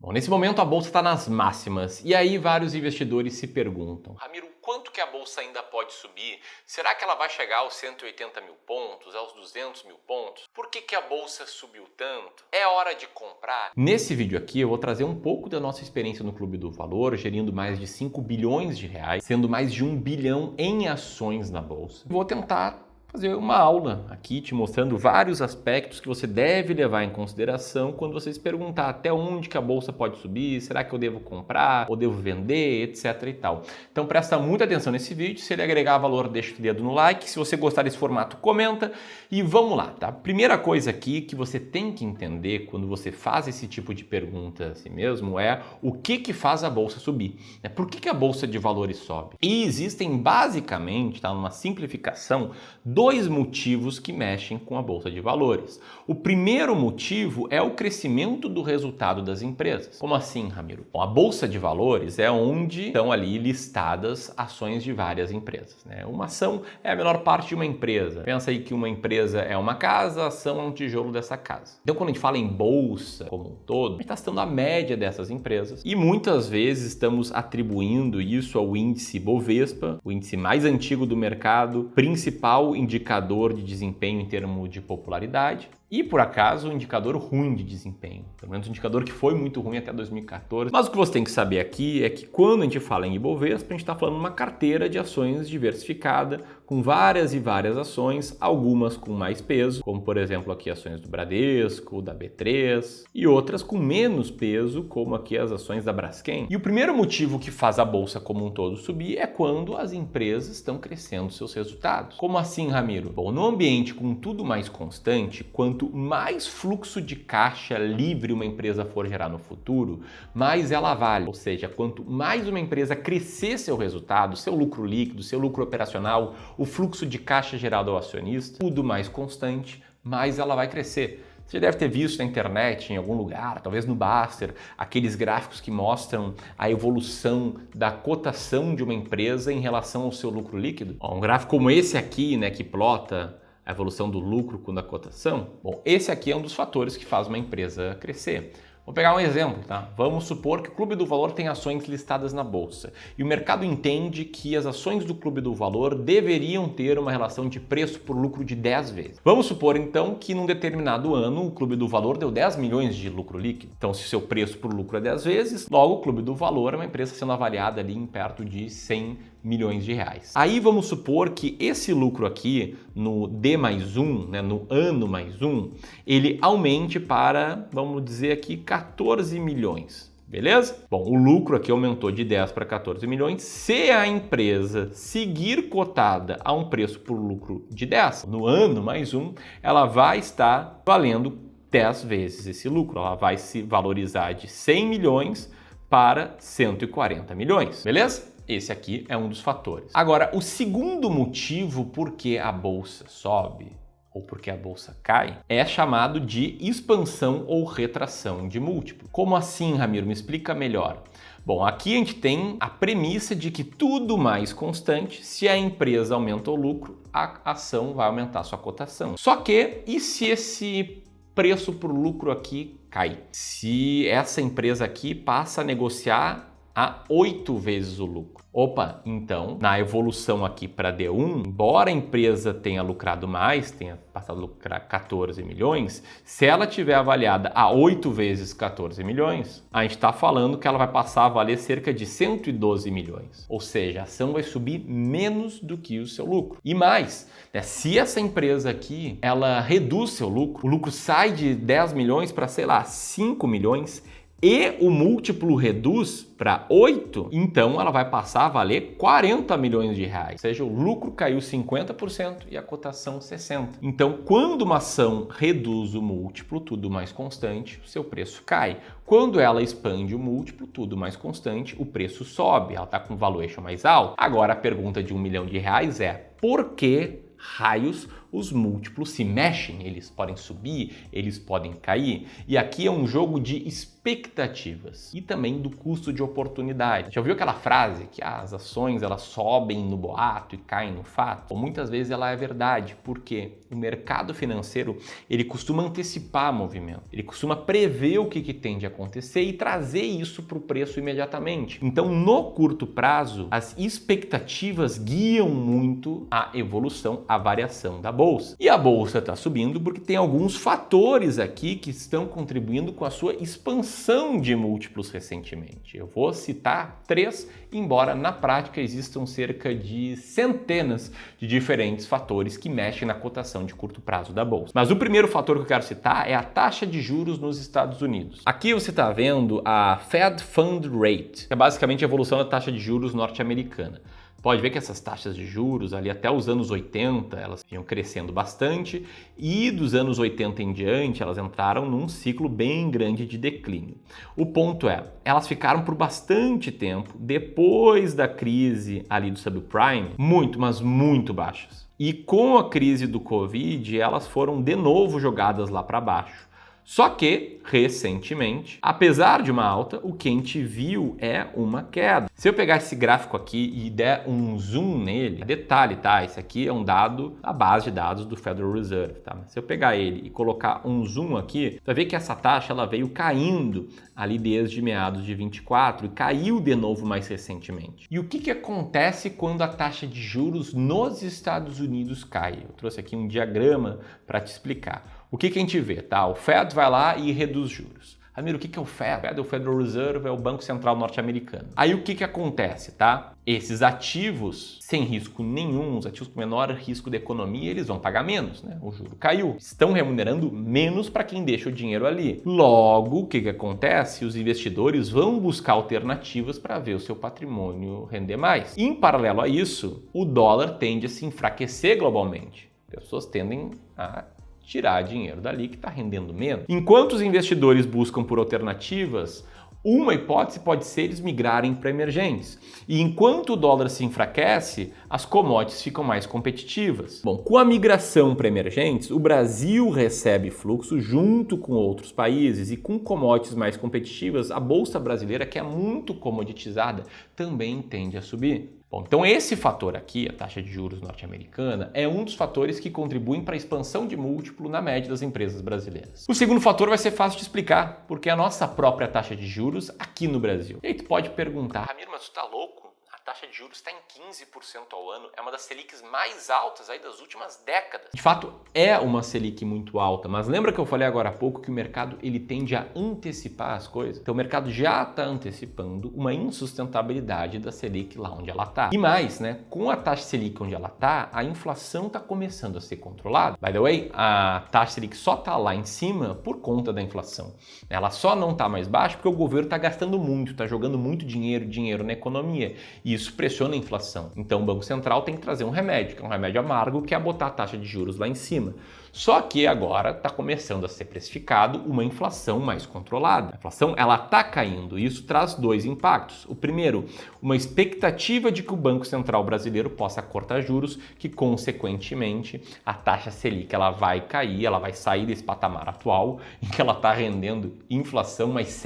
Bom, nesse momento a bolsa está nas máximas e aí vários investidores se perguntam: Ramiro, quanto que a bolsa ainda pode subir? Será que ela vai chegar aos 180 mil pontos, aos 200 mil pontos? Por que a bolsa subiu tanto? É hora de comprar? Nesse vídeo aqui eu vou trazer um pouco da nossa experiência no Clube do Valor, gerindo mais de 5 bilhões de reais, sendo mais de 1 bilhão em ações na bolsa. Vou tentar fazer uma aula aqui te mostrando vários aspectos que você deve levar em consideração quando você se perguntar até onde que a bolsa pode subir, será que eu devo comprar ou devo vender, etc e tal. Então presta muita atenção nesse vídeo, se ele agregar valor deixa o dedo no like, se você gostar desse formato comenta e vamos lá, tá? Primeira coisa aqui que você tem que entender quando você faz esse tipo de pergunta a si mesmo é o que faz a bolsa subir, né? Por que a bolsa de valores sobe? E existem basicamente, tá, numa simplificação, dois motivos que mexem com a bolsa de valores. O primeiro motivo é o crescimento do resultado das empresas. Como assim, Ramiro? Bom, a bolsa de valores é onde estão ali listadas ações de várias empresas, né? Uma ação é a menor parte de uma empresa. Pensa aí que uma empresa é uma casa, a ação é um tijolo dessa casa. Então, quando a gente fala em bolsa como um todo, a gente está citando a média dessas empresas e muitas vezes estamos atribuindo isso ao índice Bovespa, o índice mais antigo do mercado, principal indicador de desempenho em termos de popularidade e, por acaso, um indicador ruim de desempenho. Pelo menos um indicador que foi muito ruim até 2014. Mas o que você tem que saber aqui é que quando a gente fala em Ibovespa, a gente está falando de uma carteira de ações diversificada, com várias e várias ações, algumas com mais peso, como por exemplo aqui ações do Bradesco, da B3, e outras com menos peso, como aqui as ações da Braskem. E o primeiro motivo que faz a bolsa como um todo subir é quando as empresas estão crescendo seus resultados. Como assim, Ramiro? Bom, no ambiente com tudo mais constante, quanto mais fluxo de caixa livre uma empresa for gerar no futuro, mais ela vale. Ou seja, quanto mais uma empresa crescer seu resultado, seu lucro líquido, seu lucro operacional, o fluxo de caixa gerado ao acionista, tudo mais constante, mais ela vai crescer. Você deve ter visto na internet, em algum lugar, talvez no Baster, aqueles gráficos que mostram a evolução da cotação de uma empresa em relação ao seu lucro líquido. Um gráfico como esse aqui, né, que plota a evolução do lucro com a cotação, bom, esse aqui é um dos fatores que faz uma empresa crescer. Vou pegar um exemplo, tá? Vamos supor que o Clube do Valor tem ações listadas na bolsa e o mercado entende que as ações do Clube do Valor deveriam ter uma relação de preço por lucro de 10 vezes. Vamos supor então que num determinado ano o Clube do Valor deu 10 milhões de lucro líquido. Então, se seu preço por lucro é 10 vezes, logo o Clube do Valor é uma empresa sendo avaliada ali em perto de 100 milhões de reais. Aí vamos supor que esse lucro aqui no D+1, né, no ano mais 1, ele aumente para, vamos dizer aqui, 14 milhões. Beleza? Bom, o lucro aqui aumentou de 10 para 14 milhões. Se a empresa seguir cotada a um preço por lucro de 10, no ano mais 1, ela vai estar valendo 10 vezes esse lucro. Ela vai se valorizar de 100 milhões para 140 milhões. Beleza? Esse aqui é um dos fatores. Agora, o segundo motivo por que a bolsa sobe ou porque a bolsa cai é chamado de expansão ou retração de múltiplo. Como assim, Ramiro? Me explica melhor. Bom, aqui a gente tem a premissa de que tudo mais constante, se a empresa aumenta o lucro, a ação vai aumentar a sua cotação. Só que, e se esse preço por lucro aqui cai? Se essa empresa aqui passa a negociar a 8 vezes o lucro. Opa, então, na evolução aqui para D1, embora a empresa tenha lucrado mais, tenha passado a lucrar 14 milhões, se ela tiver avaliada a 8 vezes 14 milhões, a gente está falando que ela vai passar a valer cerca de 112 milhões. Ou seja, a ação vai subir menos do que o seu lucro. E mais, né, se essa empresa aqui, ela reduz seu lucro, o lucro sai de 10 milhões para, sei lá, 5 milhões, e o múltiplo reduz para 8, então ela vai passar a valer 40 milhões de reais. Ou seja, o lucro caiu 50% e a cotação 60%. Então, quando uma ação reduz o múltiplo, tudo mais constante, o seu preço cai. Quando ela expande o múltiplo, tudo mais constante, o preço sobe. Ela está com um valuation mais alto. Agora, a pergunta de 1 milhão de reais é: por que raios os múltiplos se mexem, eles podem subir, eles podem cair. E aqui é um jogo de expectativas e também do custo de oportunidade. Já ouviu aquela frase que as ações elas sobem no boato e caem no fato? Ou muitas vezes ela é verdade, porque o mercado financeiro ele costuma antecipar movimento, ele costuma prever o que tem de acontecer e trazer isso para o preço imediatamente. Então, no curto prazo, as expectativas guiam muito a evolução, a variação da bolsa. E a bolsa está subindo porque tem alguns fatores aqui que estão contribuindo com a sua expansão de múltiplos recentemente. Eu vou citar 3, embora na prática existam cerca de centenas de diferentes fatores que mexem na cotação de curto prazo da bolsa. Mas o primeiro fator que eu quero citar é a taxa de juros nos Estados Unidos. Aqui você está vendo a Fed Fund Rate, que é basicamente a evolução da taxa de juros norte-americana. Pode ver que essas taxas de juros ali até os anos 80 elas vinham crescendo bastante e dos anos 80 em diante elas entraram num ciclo bem grande de declínio. O ponto é, elas ficaram por bastante tempo depois da crise ali do subprime muito, mas muito baixas. E com a crise do Covid elas foram de novo jogadas lá para baixo. Só que, recentemente, apesar de uma alta, o que a gente viu é uma queda. Se eu pegar esse gráfico aqui e der um zoom nele, detalhe, tá? Esse aqui é um dado, a base de dados do Federal Reserve, tá? Mas se eu pegar ele e colocar um zoom aqui, você vai ver que essa taxa ela veio caindo ali desde meados de 24 e caiu de novo mais recentemente. E o que acontece quando a taxa de juros nos Estados Unidos cai? Eu trouxe aqui um diagrama para te explicar. O que a gente vê, tá? O Fed vai lá e reduz juros. Ramiro, o que é o Fed? O Fed é o Federal Reserve, é o Banco Central norte-americano. Aí o que acontece, tá? Esses ativos sem risco nenhum, os ativos com menor risco de economia, eles vão pagar menos, né? O juro caiu. Estão remunerando menos para quem deixa o dinheiro ali. Logo, o que acontece? Os investidores vão buscar alternativas para ver o seu patrimônio render mais. Em paralelo a isso, o dólar tende a se enfraquecer globalmente. Pessoas tendem a tirar dinheiro dali que está rendendo menos. Enquanto os investidores buscam por alternativas, uma hipótese pode ser eles migrarem para emergentes. E enquanto o dólar se enfraquece, as commodities ficam mais competitivas. Bom, com a migração para emergentes, o Brasil recebe fluxo junto com outros países e com commodities mais competitivas, a bolsa brasileira, que é muito comoditizada, também tende a subir. Bom, então esse fator aqui, a taxa de juros norte-americana, é um dos fatores que contribuem para a expansão de múltiplo na média das empresas brasileiras. O segundo fator vai ser fácil de explicar, porque é a nossa própria taxa de juros aqui no Brasil. E aí tu pode perguntar, Ramiro, mas tu tá louco? A taxa de juros está em 15% ao ano, é uma das Selics mais altas aí das últimas décadas. De fato, é uma Selic muito alta, mas lembra que eu falei agora há pouco que o mercado ele tende a antecipar as coisas? Então o mercado já está antecipando uma insustentabilidade da Selic lá onde ela está. E mais, né? Com a taxa Selic onde ela está, a inflação está começando a ser controlada. By the way, a taxa Selic só está lá em cima por conta da inflação. Ela só não está mais baixa porque o governo está gastando muito, está jogando muito dinheiro na economia. E isso pressiona a inflação. Então o Banco Central tem que trazer um remédio, que é um remédio amargo, que é botar a taxa de juros lá em cima. Só que agora está começando a ser precificado uma inflação mais controlada. A inflação ela está caindo e isso traz 2 impactos. O primeiro, uma expectativa de que o Banco Central brasileiro possa cortar juros, que consequentemente a taxa Selic ela vai cair, ela vai sair desse patamar atual em que ela está rendendo inflação mais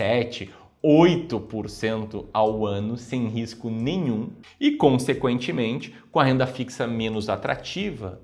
8% ao ano sem risco nenhum e, consequentemente, com a renda fixa menos atrativa,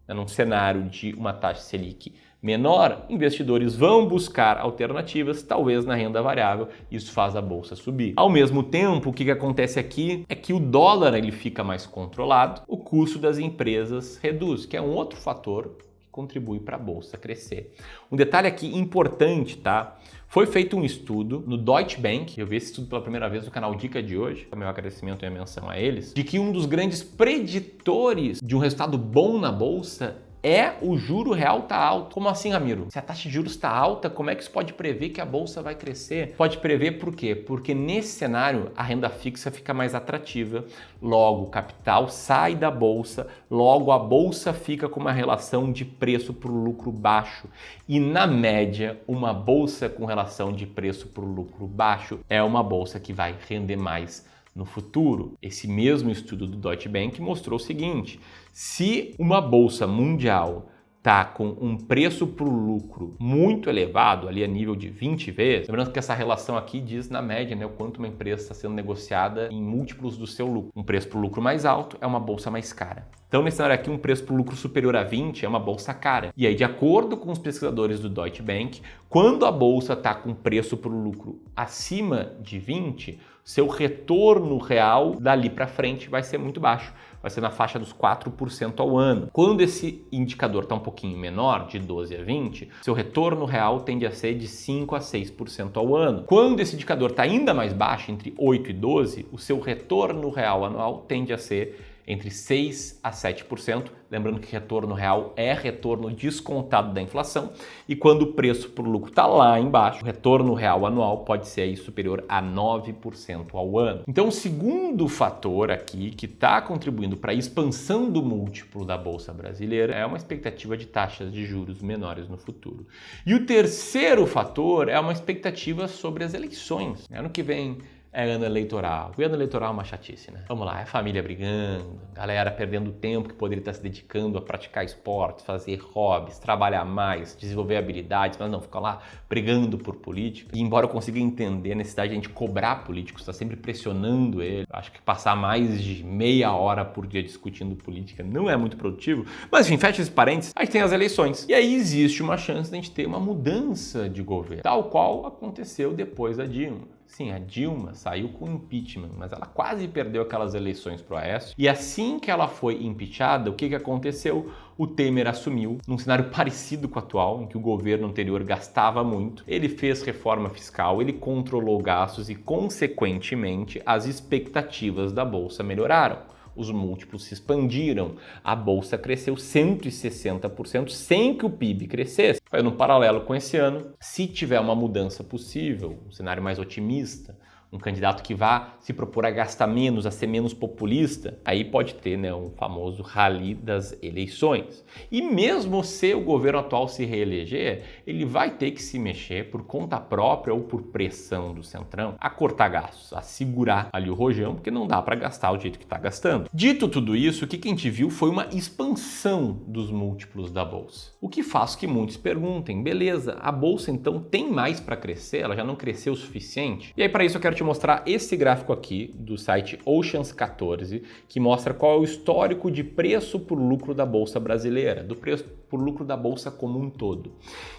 num cenário de uma taxa Selic menor, investidores vão buscar alternativas, talvez na renda variável, isso faz a bolsa subir. Ao mesmo tempo, o que acontece aqui é que o dólar ele fica mais controlado, o custo das empresas reduz, que é um outro fator que contribui para a bolsa crescer. Um detalhe aqui importante, tá? Foi feito um estudo no Deutsche Bank, eu vi esse estudo pela primeira vez no canal Dica de hoje, meu agradecimento e a menção a eles, de que um dos grandes preditores de um resultado bom na bolsa é o juro real tá alto. Como assim, Ramiro? Se a taxa de juros está alta, como é que isso pode prever que a bolsa vai crescer? Pode prever por quê? Porque nesse cenário a renda fixa fica mais atrativa, logo o capital sai da bolsa, logo a bolsa fica com uma relação de preço por lucro baixo. E na média, uma bolsa com relação de preço por lucro baixo é uma bolsa que vai render mais no futuro. Esse mesmo estudo do Deutsche Bank mostrou o seguinte: se uma bolsa mundial está com um preço por lucro muito elevado, ali a nível de 20 vezes, lembrando que essa relação aqui diz na média, né, o quanto uma empresa está sendo negociada em múltiplos do seu lucro. Um preço por lucro mais alto é uma bolsa mais cara. Então, nesse cenário aqui, um preço por lucro superior a 20 é uma bolsa cara. E aí, de acordo com os pesquisadores do Deutsche Bank, quando a bolsa está com preço por lucro acima de 20, seu retorno real dali para frente vai ser muito baixo. Vai ser na faixa dos 4% ao ano. Quando esse indicador está um pouquinho menor, de 12 a 20, seu retorno real tende a ser de 5 a 6% ao ano. Quando esse indicador está ainda mais baixo, entre 8 e 12, o seu retorno real anual tende a ser entre 6 a 7%, lembrando que retorno real é retorno descontado da inflação, e quando o preço por lucro está lá embaixo, o retorno real anual pode ser aí superior a 9% ao ano. Então, o segundo fator aqui que está contribuindo para a expansão do múltiplo da Bolsa Brasileira é uma expectativa de taxas de juros menores no futuro. E o terceiro fator é uma expectativa sobre as eleições. Ano que vem é ano eleitoral. O ano eleitoral é uma chatice, né? Vamos lá, é família brigando, galera perdendo tempo que poderia estar se dedicando a praticar esportes, fazer hobbies, trabalhar mais, desenvolver habilidades, mas não, fica lá brigando por política. E embora eu consiga entender a necessidade de a gente cobrar políticos, estar sempre pressionando ele, acho que passar mais de meia hora por dia discutindo política não é muito produtivo. Mas enfim, fecha esses parênteses, a gente tem as eleições. E aí existe uma chance de a gente ter uma mudança de governo, tal qual aconteceu depois da Dilma. Sim, a Dilma saiu com impeachment, mas ela quase perdeu aquelas eleições pro Aécio. E assim que ela foi impeachada, o que aconteceu? O Temer assumiu num cenário parecido com o atual, em que o governo anterior gastava muito. Ele fez reforma fiscal, ele controlou gastos e, consequentemente, as expectativas da Bolsa melhoraram. Os múltiplos se expandiram, a bolsa cresceu 160% sem que o PIB crescesse. No paralelo com esse ano, se tiver uma mudança possível, um cenário mais otimista, um candidato que vá se propor a gastar menos, a ser menos populista, aí pode ter, né, um famoso rally das eleições. E mesmo se o governo atual se reeleger, ele vai ter que se mexer por conta própria ou por pressão do Centrão a cortar gastos, a segurar ali o rojão, porque não dá para gastar do jeito que está gastando. Dito tudo isso, o que a gente viu foi uma expansão dos múltiplos da bolsa. O que faz que muitos perguntem, beleza, a bolsa então tem mais para crescer? Ela já não cresceu o suficiente? E aí para isso eu quero te mostrar esse gráfico aqui do site Oceans 14, que mostra qual é o histórico de preço por lucro da Bolsa Brasileira, do preço por lucro da Bolsa como um todo.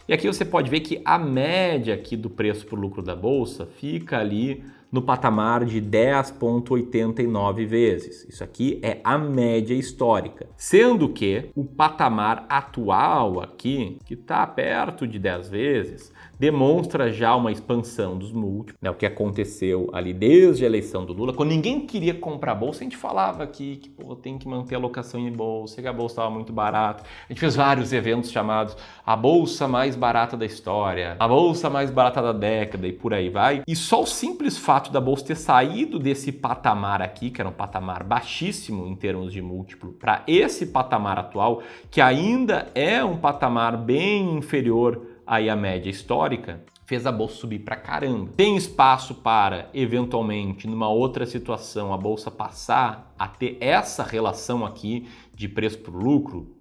E aqui você pode ver que a média aqui do preço por lucro da Bolsa fica ali no patamar de 10,89 vezes. Isso aqui é a média histórica. Sendo que o patamar atual aqui, que está perto de 10 vezes, demonstra já uma expansão dos múltiplos, né? O que aconteceu ali desde a eleição do Lula, quando ninguém queria comprar bolsa, a gente falava aqui que tem que manter a alocação em bolsa, que a bolsa estava muito barata. A gente fez vários eventos chamados a bolsa mais barata da história, a bolsa mais barata da década e por aí vai. E só o simples fato da bolsa ter saído desse patamar aqui, que era um patamar baixíssimo em termos de múltiplo, para esse patamar atual, que ainda é um patamar bem inferior aí a média histórica, fez a bolsa subir pra caramba. Tem espaço para, eventualmente, numa outra situação, a bolsa passar a ter essa relação aqui de preço por lucro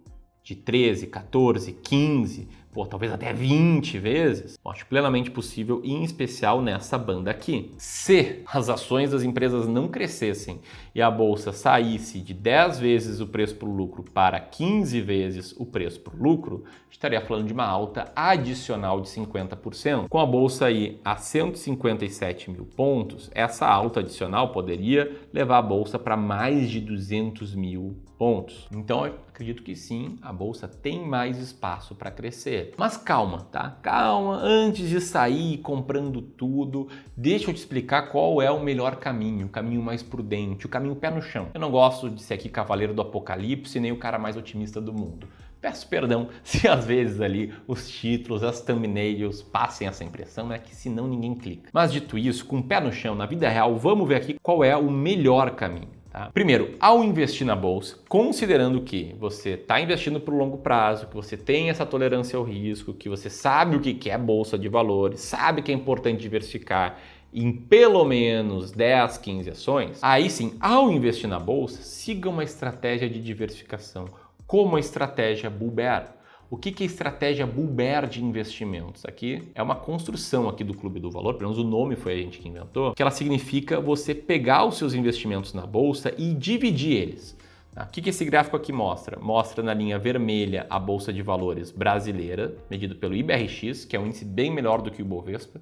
de 13, 14, 15, talvez até 20 vezes? Acho plenamente possível, e em especial nessa banda aqui. Se as ações das empresas não crescessem e a bolsa saísse de 10 vezes o preço por lucro para 15 vezes o preço por lucro, estaria falando de uma alta adicional de 50%. Com a bolsa aí a 157 mil pontos, essa alta adicional poderia levar a bolsa para mais de 200 mil pontos. Então, eu acredito que sim, a bolsa tem mais espaço para crescer. Mas calma, tá? Calma, antes de sair comprando tudo, deixa eu te explicar qual é o melhor caminho, o caminho mais prudente, o caminho pé no chão. Eu não gosto de ser aqui cavaleiro do apocalipse, nem o cara mais otimista do mundo. Peço perdão se às vezes ali os títulos, as thumbnails passem essa impressão, né? Que senão ninguém clica. Mas dito isso, com o pé no chão, na vida real, vamos ver aqui qual é o melhor caminho. Tá? Primeiro, ao investir na bolsa, considerando que você está investindo por longo prazo, que você tem essa tolerância ao risco, que você sabe o que é bolsa de valores, sabe que é importante diversificar em pelo menos 10, 15 ações, aí sim, ao investir na bolsa, siga uma estratégia de diversificação, como a estratégia Bull Bear. O que é estratégia bull bear de investimentos? Aqui é uma construção aqui do Clube do Valor, pelo menos o nome foi a gente que inventou, que ela significa você pegar os seus investimentos na bolsa e dividir eles. O que esse gráfico aqui mostra? Mostra na linha vermelha a Bolsa de Valores brasileira, medido pelo IBRX, que é um índice bem melhor do que o Bovespa,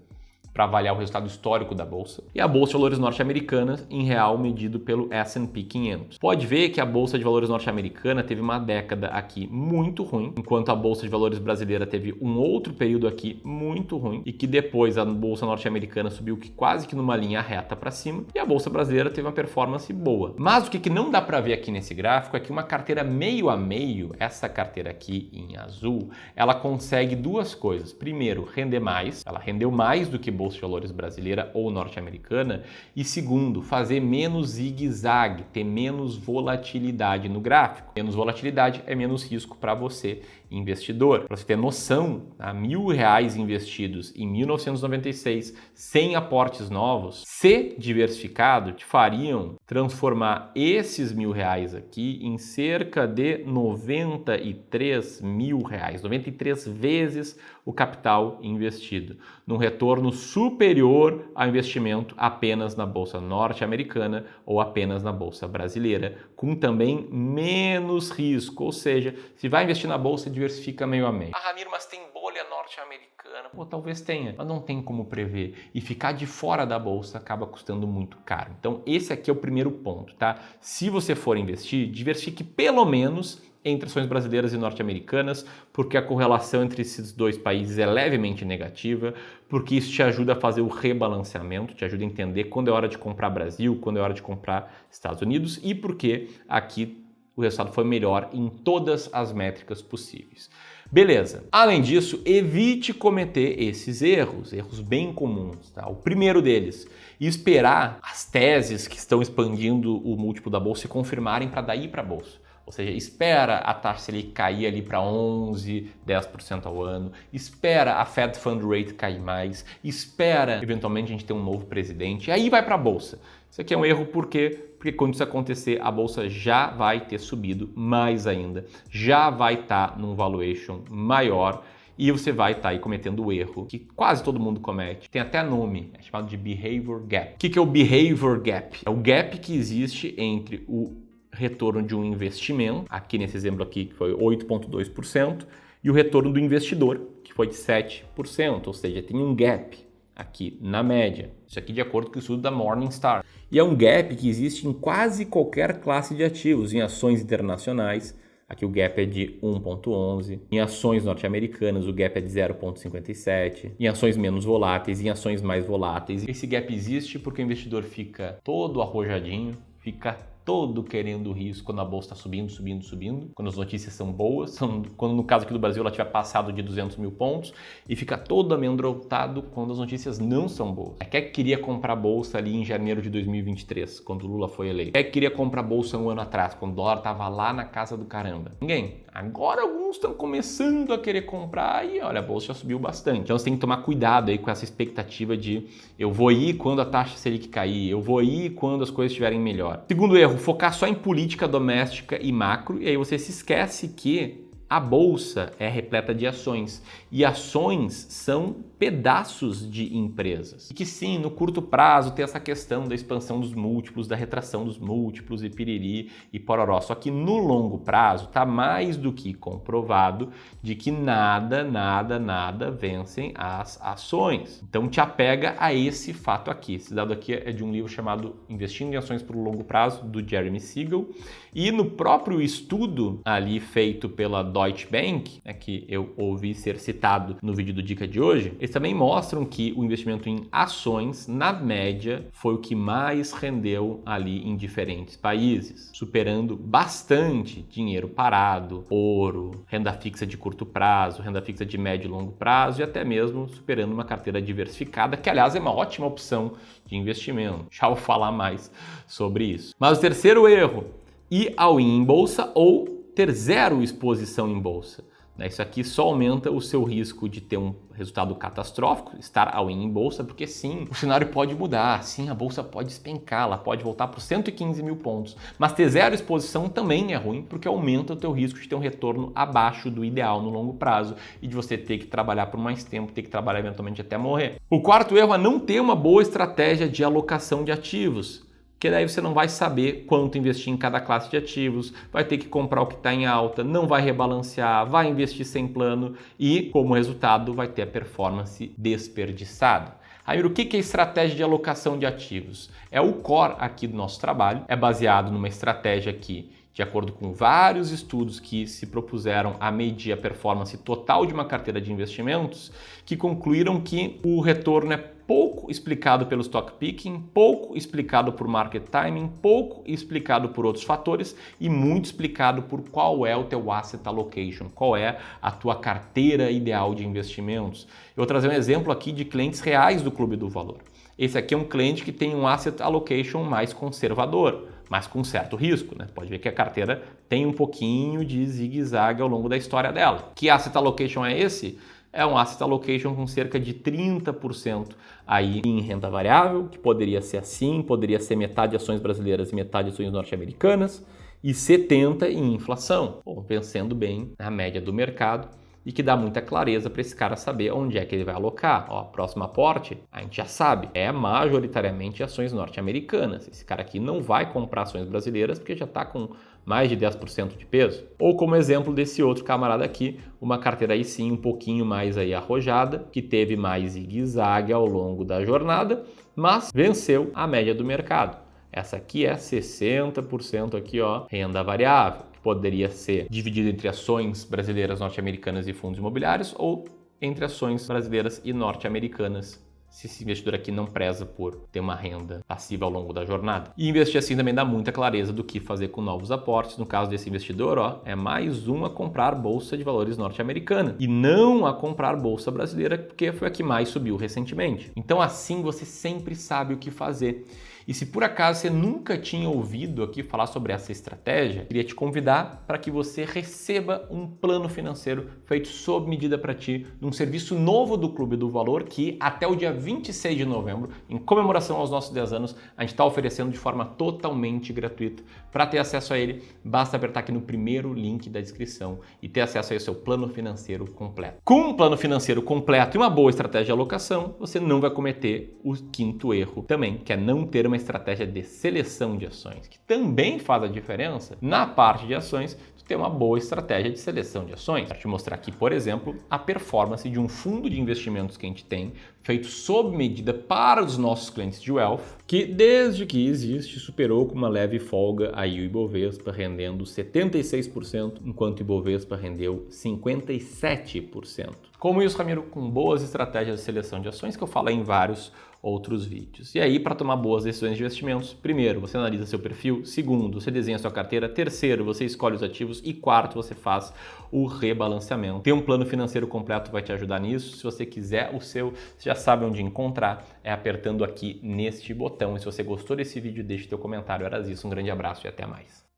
para avaliar o resultado histórico da bolsa, e a Bolsa de Valores norte-americana em real medido pelo S&P 500. Pode ver que a Bolsa de Valores norte-americana teve uma década aqui muito ruim, enquanto a Bolsa de Valores brasileira teve um outro período aqui muito ruim, e que depois a Bolsa norte-americana subiu quase que numa linha reta para cima, e a Bolsa brasileira teve uma performance boa. Mas o que não dá para ver aqui nesse gráfico é que uma carteira meio a meio, essa carteira aqui em azul, ela consegue duas coisas. Primeiro, render mais, ela rendeu mais do que Bolsa de Valores brasileira ou norte-americana, e segundo, fazer menos zigue-zague, ter menos volatilidade no gráfico. Menos volatilidade é menos risco para você, investidor. Para você ter noção, R$1.000 investidos em 1996, sem aportes novos, se diversificado, te fariam transformar esses R$1.000 aqui em cerca de R$93.000, 93 vezes o capital investido, num retorno superior ao investimento apenas na bolsa norte-americana ou apenas na bolsa brasileira, com também menos risco, ou seja, se vai investir na bolsa, diversifica meio a meio. Ah, Ramiro, mas tem bolha norte-americana. Pô, talvez tenha, mas não tem como prever. E ficar de fora da bolsa acaba custando muito caro. Então, esse aqui é o primeiro ponto, tá? Se você for investir, diversifique pelo menos entre ações brasileiras e norte-americanas, porque a correlação entre esses dois países é levemente negativa, porque isso te ajuda a fazer o rebalanceamento, te ajuda a entender quando é hora de comprar Brasil, quando é hora de comprar Estados Unidos, e porque aqui o resultado foi melhor em todas as métricas possíveis. Beleza. Além disso, evite cometer esses erros bem comuns, tá? O primeiro deles, esperar as teses que estão expandindo o múltiplo da bolsa se confirmarem para daí ir para a bolsa. Ou seja, espera a taxa Selic cair ali para 11, 10% ao ano, espera a Fed Fund Rate cair mais, espera eventualmente a gente ter um novo presidente, e aí vai para a bolsa. Isso aqui é um erro por quê? Porque quando isso acontecer, a bolsa já vai ter subido mais ainda, já vai estar num valuation maior, e você vai estar aí cometendo o erro que quase todo mundo comete. Tem até nome, é chamado de Behavior Gap. O que é o Behavior Gap? É o gap que existe entre o retorno de um investimento, aqui nesse exemplo aqui que foi 8,2%, e o retorno do investidor, que foi de 7%, ou seja, tem um gap aqui na média. Isso aqui de acordo com o estudo da Morningstar. E é um gap que existe em quase qualquer classe de ativos, em ações internacionais, aqui o gap é de 1,11, em ações norte-americanas o gap é de 0,57, em ações menos voláteis, em ações mais voláteis. Esse gap existe porque o investidor fica todo arrojadinho, fica todo querendo risco quando a bolsa está subindo, quando as notícias são boas, quando no caso aqui do Brasil ela tiver passado de 200 mil pontos, e fica todo amedrontado quando as notícias não são boas. Quem é que queria comprar bolsa ali em janeiro de 2023, quando o Lula foi eleito? Quem é que queria comprar bolsa um ano atrás, quando o dólar estava lá na casa do caramba? Ninguém. Agora alguns estão começando a querer comprar e olha, a bolsa já subiu bastante. Então você tem que tomar cuidado aí com essa expectativa de eu vou ir quando a taxa Selic cair, eu vou ir quando as coisas estiverem melhor. Segundo erro, focar só em política doméstica e macro, e aí você se esquece que a bolsa é repleta de ações, e ações são pedaços de empresas. E que sim, no curto prazo tem essa questão da expansão dos múltiplos, da retração dos múltiplos e piriri e pororó. Só que no longo prazo está mais do que comprovado de que nada vencem as ações. Então te apega a esse fato aqui. Esse dado aqui é de um livro chamado Investindo em Ações por Longo Prazo, do Jeremy Siegel. E no próprio estudo ali feito pela Deutsche Bank, que eu ouvi ser citado no vídeo do Dica de hoje, eles também mostram que o investimento em ações, na média, foi o que mais rendeu ali em diferentes países, superando bastante dinheiro parado, ouro, renda fixa de curto prazo, renda fixa de médio e longo prazo e até mesmo superando uma carteira diversificada, que aliás é uma ótima opção de investimento. Já vou falar mais sobre isso. Mas o terceiro erro, ir all-in em bolsa ou ter zero exposição em bolsa. Isso aqui só aumenta o seu risco de ter um resultado catastrófico, estar all-in em bolsa, porque sim, o cenário pode mudar, sim, a bolsa pode despencar, ela pode voltar para os 115 mil pontos, mas ter zero exposição também é ruim, porque aumenta o teu risco de ter um retorno abaixo do ideal no longo prazo e de você ter que trabalhar por mais tempo, ter que trabalhar eventualmente até morrer. O quarto erro é não ter uma boa estratégia de alocação de ativos, que daí você não vai saber quanto investir em cada classe de ativos, vai ter que comprar o que está em alta, não vai rebalancear, vai investir sem plano e, como resultado, vai ter a performance desperdiçada. Ramiro, o que é estratégia de alocação de ativos? É o core aqui do nosso trabalho, é baseado numa estratégia aqui de acordo com vários estudos que se propuseram a medir a performance total de uma carteira de investimentos, que concluíram que o retorno é pouco explicado pelo stock picking, pouco explicado por market timing, pouco explicado por outros fatores e muito explicado por qual é o teu asset allocation, qual é a tua carteira ideal de investimentos. Eu vou trazer um exemplo aqui de clientes reais do Clube do Valor. Esse aqui é um cliente que tem um asset allocation mais conservador, mas com certo risco, né? Pode ver que a carteira tem um pouquinho de zigue-zague ao longo da história dela. Que asset allocation é esse? É um asset allocation com cerca de 30% aí em renda variável, que poderia ser assim, poderia ser metade ações brasileiras e metade ações norte-americanas, e 70% em inflação, vencendo bem a média do mercado, e que dá muita clareza para esse cara saber onde é que ele vai alocar. Próximo aporte, a gente já sabe, é majoritariamente ações norte-americanas. Esse cara aqui não vai comprar ações brasileiras porque já está com mais de 10% de peso. Ou como exemplo desse outro camarada aqui, uma carteira aí sim um pouquinho mais aí arrojada, que teve mais zigue-zague ao longo da jornada, mas venceu a média do mercado. Essa aqui é 60% aqui, renda variável. Poderia ser dividido entre ações brasileiras, norte-americanas e fundos imobiliários ou entre ações brasileiras e norte-americanas, se esse investidor aqui não preza por ter uma renda passiva ao longo da jornada. E investir assim também dá muita clareza do que fazer com novos aportes. No caso desse investidor, é mais um a comprar bolsa de valores norte-americana e não a comprar bolsa brasileira, porque foi a que mais subiu recentemente. Então assim você sempre sabe o que fazer. E se por acaso você nunca tinha ouvido aqui falar sobre essa estratégia, queria te convidar para que você receba um plano financeiro feito sob medida para ti, num serviço novo do Clube do Valor, que até o dia 26 de novembro, em comemoração aos nossos 10 anos, a gente está oferecendo de forma totalmente gratuita. Para ter acesso a ele, basta apertar aqui no primeiro link da descrição e ter acesso ao seu plano financeiro completo. Com um plano financeiro completo e uma boa estratégia de alocação, você não vai cometer o quinto erro também, que é não ter uma estratégia de seleção de ações, que também faz a diferença na parte de ações, tu ter uma boa estratégia de seleção de ações. Para te mostrar aqui, por exemplo, a performance de um fundo de investimentos que a gente tem, feito sob medida para os nossos clientes de wealth, que desde que existe superou com uma leve folga aí o Ibovespa, rendendo 76%, enquanto o Ibovespa rendeu 57%. Como isso, Ramiro? Com boas estratégias de seleção de ações que eu falo em vários outros vídeos. E aí, para tomar boas decisões de investimentos, primeiro, você analisa seu perfil, segundo, você desenha sua carteira, terceiro, você escolhe os ativos e quarto, você faz o rebalanceamento. Ter um plano financeiro completo vai te ajudar nisso. Se você quiser o seu, você já sabe onde encontrar, é apertando aqui neste botão. E se você gostou desse vídeo, deixe teu comentário. Era isso, um grande abraço e até mais.